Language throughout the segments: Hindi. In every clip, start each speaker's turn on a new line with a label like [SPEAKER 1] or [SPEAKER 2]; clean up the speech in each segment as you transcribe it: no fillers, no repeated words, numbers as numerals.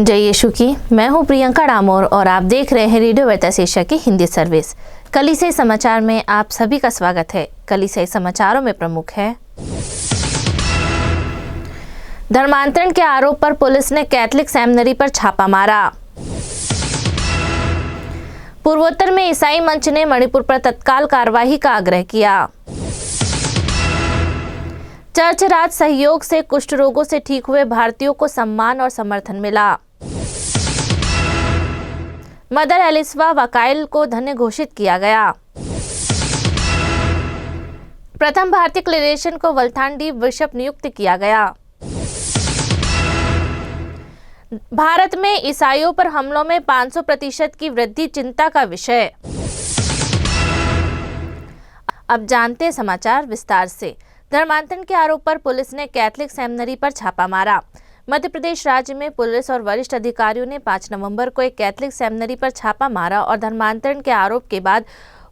[SPEAKER 1] जय यीशु की। मैं हूं प्रियंका डामोर और आप देख रहे हैं रेडियो वेतास एशिया की हिंदी सर्विस। कलीसियाई समाचार में आप सभी का स्वागत है। कलीसियाई समाचारों में प्रमुख है, धर्मांतरण के आरोप पर पुलिस ने कैथलिक सेमिनरी पर छापा मारा। पूर्वोत्तर में ईसाई मंच ने मणिपुर पर तत्काल कार्रवाई का आग्रह किया। चर्च राज सहयोग से कुष्ठ रोगों से ठीक हुए भारतीयों को सम्मान और समर्थन मिला। मदर एलिसवा वकाइल को धन्य घोषित किया गया। प्रथम भारतीय क्लेरेशन को वल्थान डी बिशप नियुक्त किया गया। भारत में ईसाइयों पर हमलों में 500% की वृद्धि चिंता का विषय। अब जानते हैं समाचार विस्तार से। धर्मांतरण के आरोप पर पुलिस ने कैथलिक सेमिनरी पर छापा मारा। मध्य प्रदेश राज्य में पुलिस और वरिष्ठ अधिकारियों ने 5 नवंबर को एक कैथलिक सेमिनरी पर छापा मारा और धर्मांतरण के आरोप के बाद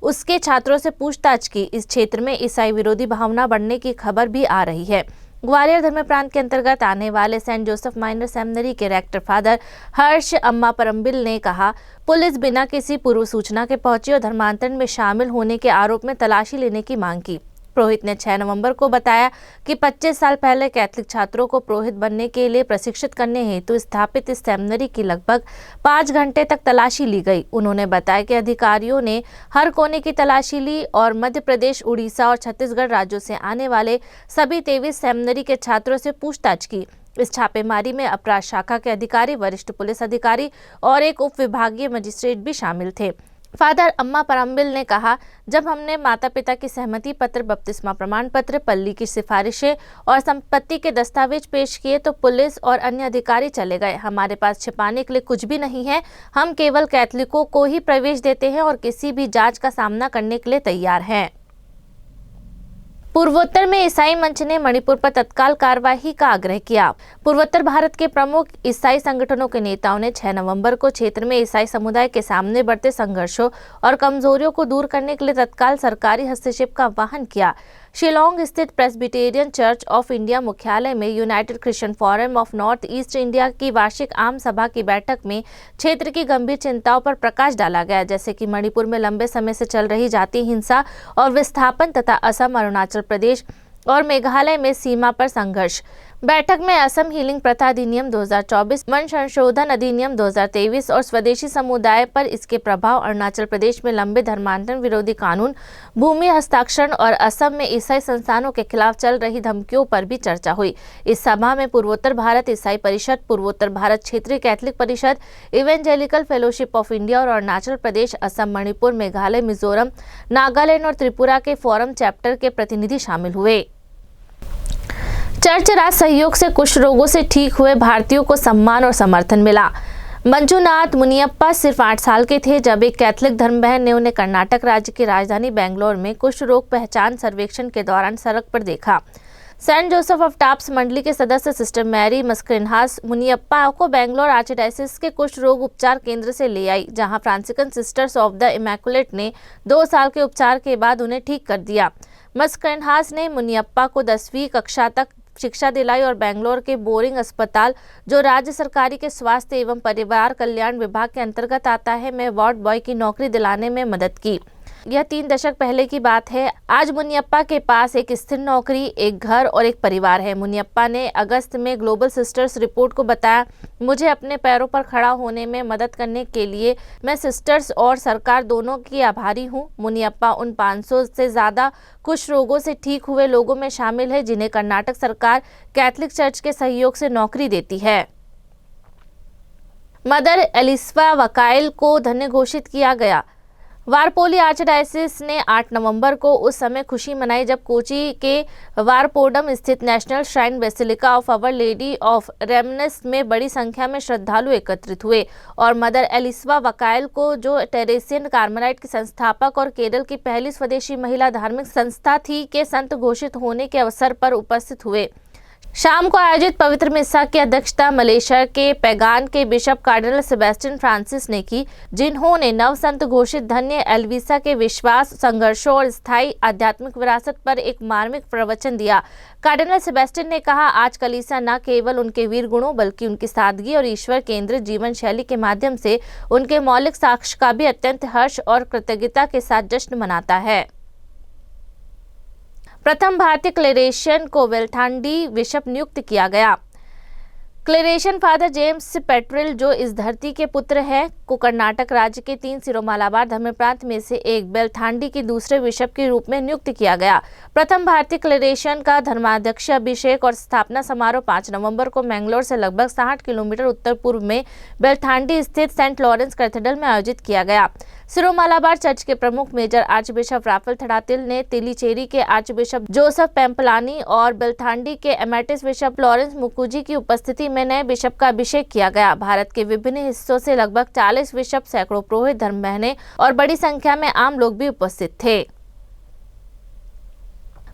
[SPEAKER 1] उसके छात्रों से पूछताछ की। इस क्षेत्र में ईसाई विरोधी भावना बढ़ने की खबर भी आ रही है। ग्वालियर धर्म प्रांत के अंतर्गत आने वाले सेंट जोसेफ माइनर सेमिनरी के रेक्टर फादर हर्ष अम्मा परम्बिल ने कहा, पुलिस बिना किसी पूर्व सूचना के पहुंची और धर्मांतरण में शामिल होने के आरोप में तलाशी लेने की मांग की। पुरोहित ने 6 नवंबर को बताया कि 25 साल पहले कैथलिक छात्रों को पुरोहित बनने के लिए प्रशिक्षित करने हेतु स्थापित इस सेमिनरी की लगभग 5 घंटे तक तलाशी ली गई। उन्होंने बताया कि अधिकारियों ने हर कोने की तलाशी ली और मध्य प्रदेश, उड़ीसा और छत्तीसगढ़ राज्यों से आने वाले सभी 23 सेमिनरी के छात्रों से पूछताछ की। इस छापेमारी में अपराध शाखा के अधिकारी, वरिष्ठ पुलिस अधिकारी और एक उप विभागीय मजिस्ट्रेट भी शामिल थे। फादर अम्मा परम्बिल ने कहा, जब हमने माता पिता की सहमति पत्र, बपतिस्मा प्रमाण पत्र, पल्ली की सिफारिशें और संपत्ति के दस्तावेज पेश किए तो पुलिस और अन्य अधिकारी चले गए। हमारे पास छिपाने के लिए कुछ भी नहीं है। हम केवल कैथलिकों को ही प्रवेश देते हैं और किसी भी जांच का सामना करने के लिए तैयार हैं। पूर्वोत्तर में ईसाई मंच ने मणिपुर पर तत्काल कार्रवाई का आग्रह किया। पूर्वोत्तर भारत के प्रमुख ईसाई संगठनों के नेताओं ने 6 नवंबर को क्षेत्र में ईसाई समुदाय के सामने बढ़ते संघर्षों और कमजोरियों को दूर करने के लिए तत्काल सरकारी हस्तक्षेप का आह्वान किया। शिलोंग स्थित प्रेस्बिटेरियन चर्च ऑफ इंडिया मुख्यालय में United Christian forum of north east India की वार्षिक आम सभा की बैठक में क्षेत्र की गंभीर चिंताओं पर प्रकाश डाला गया, जैसे कि मणिपुर में लंबे समय से चल रही जातीय हिंसा और विस्थापन तथा असम, अरुणाचल प्रदेश और मेघालय में सीमा पर संघर्ष। बैठक में असम हीलिंग प्रथा अधिनियम 2024, वन संशोधन अधिनियम 2023 और स्वदेशी समुदाय पर इसके प्रभाव, अरुणाचल प्रदेश में लंबे धर्मांतरण विरोधी कानून, भूमि हस्ताक्षरण और असम में ईसाई संस्थानों के खिलाफ चल रही धमकियों पर भी चर्चा हुई। इस सभा में पूर्वोत्तर भारत ईसाई परिषद, पूर्वोत्तर भारत क्षेत्रीय कैथलिक परिषद, इवेंजेलिकल फेलोशिप ऑफ इंडिया और अरुणाचल प्रदेश, असम, मणिपुर, मेघालय, मिजोरम, नागालैंड और त्रिपुरा के फोरम चैप्टर के प्रतिनिधि शामिल हुए। चर्च राज सहयोग से कुष्ठ रोगों से ठीक हुए भारतीयों को सम्मान और समर्थन मिला। मंजुनाथ मुनियप्पा सिर्फ 8 साल के थे जब एक कैथलिक धर्म बहन ने उन्हें कर्नाटक राज्य की राजधानी बेंगलोर में कुष्ठ रोग पहचान सर्वेक्षण के दौरान सड़क पर देखा। सेंट जोसेफ ऑफ टाप्स मंडली के सदस्य सिस्टर मैरी मस्क्रेनहास मुनियप्पा को बेंगलोर आर्चडायसिस के कुष्ठ रोग उपचार केंद्र से ले आई, जहां फ्रांसिकन सिस्टर्स ऑफ द इमैकुलेट ने 2 साल के उपचार के बाद उन्हें ठीक कर दिया। मस्क्रेनहास ने मुनियप्पा को 10वीं कक्षा तक शिक्षा दिलाई और बेंगलोर के बोरिंग अस्पताल, जो राज्य सरकारी के स्वास्थ्य एवं परिवार कल्याण विभाग के अंतर्गत आता है, में वार्ड बॉय की नौकरी दिलाने में मदद की। यह 3 दशक पहले की बात है। आज मुनियप्पा के पास एक स्थिर नौकरी, एक घर और एक परिवार है। मुनियप्पा ने अगस्त में ग्लोबल सिस्टर्स रिपोर्ट को बताया, मुझे अपने पैरों पर खड़ा होने में मदद करने के लिए मैं सिस्टर्स और सरकार दोनों की आभारी हूँ। मुनियप्पा उन 500 से ज़्यादा कुष्ठ रोगों से ठीक हुए लोगों में शामिल है जिन्हें कर्नाटक सरकार कैथलिक चर्च के सहयोग से नौकरी देती है। मदर एलिसवा वकाइल को धन्य घोषित किया गया। वारपोली आर्चडायसिस ने 8 नवंबर को उस समय खुशी मनाई जब कोची के वारपोडम स्थित national shrine basilica of our lady of ransom में बड़ी संख्या में श्रद्धालु एकत्रित हुए और मदर एलिसवा वकाइल को, जो टेरेसियन कार्मेलाइट के संस्थापक और केरल की पहली स्वदेशी महिला धार्मिक संस्था थी, के संत घोषित होने के अवसर पर उपस्थित हुए। शाम को आयोजित पवित्र मिस्सा की अध्यक्षता मलेशिया के पैगान के बिशप कार्डिनल सेबेस्टियन फ्रांसिस ने की, जिन्होंने नव संत घोषित धन्य एल्विसा के विश्वास, संघर्षों और स्थायी आध्यात्मिक विरासत पर एक मार्मिक प्रवचन दिया। कार्डिनल सेबेस्टियन ने कहा, आज कलीसिया न केवल उनके वीर गुणों बल्कि उनकी सादगी और ईश्वर केंद्रित जीवन शैली के माध्यम से उनके मौलिक साक्ष्य का भी अत्यंत हर्ष और कृतज्ञता के साथ जश्न मनाता है। प्रथम भारतीय क्लेरेशियन को वेलथांडी बिशप नियुक्त किया गया। क्लेरेशियन फादर जेम्स पेट्रिल, जो इस धरती के पुत्र हैं, को कर्नाटक राज्य के 3 सिरोमालाबार धर्म प्रांत में से एक बेलथांडी के दूसरे बिशप के रूप में नियुक्त किया गया। प्रथम भारतीय क्लेरेशियन का धर्माध्यक्ष अभिषेक और स्थापना समारोह 5 नवंबर को मैंगलोर से लगभग 60 किलोमीटर उत्तर पूर्व में बेलथांडी स्थित सेंट लॉरेंस कैथेड्रल में आयोजित किया गया। सिरोमालाबार चर्च के प्रमुख मेजर आर्चबिशप राफेल थड़ातिल ने तिलीचेरी के आर्चबिशप जोसेफ पेम्पलानी और बेलथांडी के एमेरिटस बिशप लॉरेंस मुकुजी की उपस्थिति में नए बिशप का अभिषेक किया गया। भारत के विभिन्न हिस्सों से लगभग 40 बिशप, सैकड़ों पुरोहित, धर्म बहनें और बड़ी संख्या में आम लोग भी उपस्थित थे।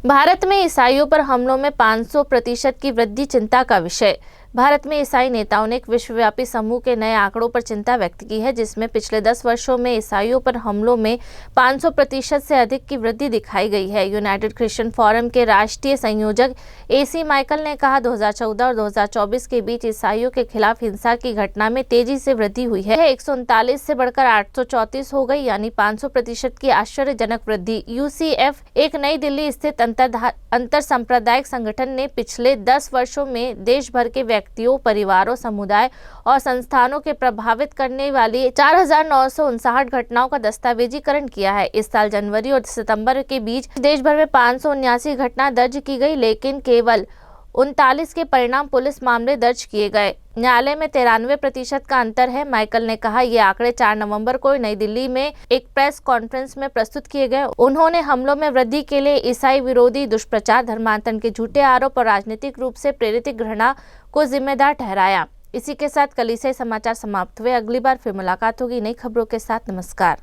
[SPEAKER 1] भारत में ईसाइयों पर हमलों में 500% की वृद्धि चिंता का विषय। भारत में ईसाई नेताओं ने एक विश्वव्यापी समूह के नए आंकड़ों पर चिंता व्यक्त की है, जिसमें पिछले 10 वर्षों में ईसाइयों पर हमलों में 500% से अधिक की वृद्धि दिखाई गई है। यूनाइटेड क्रिश्चियन फोरम के राष्ट्रीय संयोजक AC माइकल ने कहा, 2014 और 2024 के बीच ईसाइयों के खिलाफ हिंसा की घटना में तेजी से वृद्धि हुई है। 139 से बढ़कर 834 हो गई, यानी 500% की आश्चर्यजनक वृद्धि। UCF, एक नई दिल्ली स्थित अंतर सांप्रदायिक संगठन, ने पिछले 10 वर्षों में देश भर के व्यक्तियों, परिवारों, समुदाय और संस्थानों के प्रभावित करने वाली 4959 घटनाओं का दस्तावेजीकरण किया है। इस साल जनवरी और सितंबर के बीच देश भर में 579 घटना दर्ज की गई, लेकिन केवल 39 के परिणाम पुलिस मामले दर्ज किए गए। न्यायालय में 93% का अंतर है। माइकल ने कहा, ये आंकड़े 4 नवंबर को नई दिल्ली में एक प्रेस कॉन्फ्रेंस में प्रस्तुत किए गए। उन्होंने हमलों में वृद्धि के लिए ईसाई विरोधी दुष्प्रचार, धर्मांतरण के झूठे आरोप और राजनीतिक रूप से प्रेरित घृणा को जिम्मेदार ठहराया। इसी के साथ कलीसियाई समाचार समाप्त हुए। अगली बार फिर मुलाकात होगी नई खबरों के साथ। नमस्कार।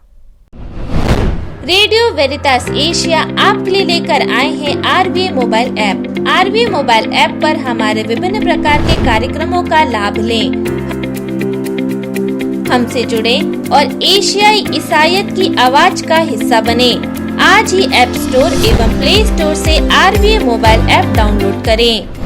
[SPEAKER 2] रेडियो वेरितास एशिया आपके लिए लेकर आए हैं RVA mobile app. RVA mobile app पर हमारे विभिन्न प्रकार के कार्यक्रमों का लाभ लें, हमसे जुड़े और एशियाई ईसाईयत की आवाज का हिस्सा बने। आज ही ऐप स्टोर एवं प्ले स्टोर से RVA मोबाइल ऐप डाउनलोड करें।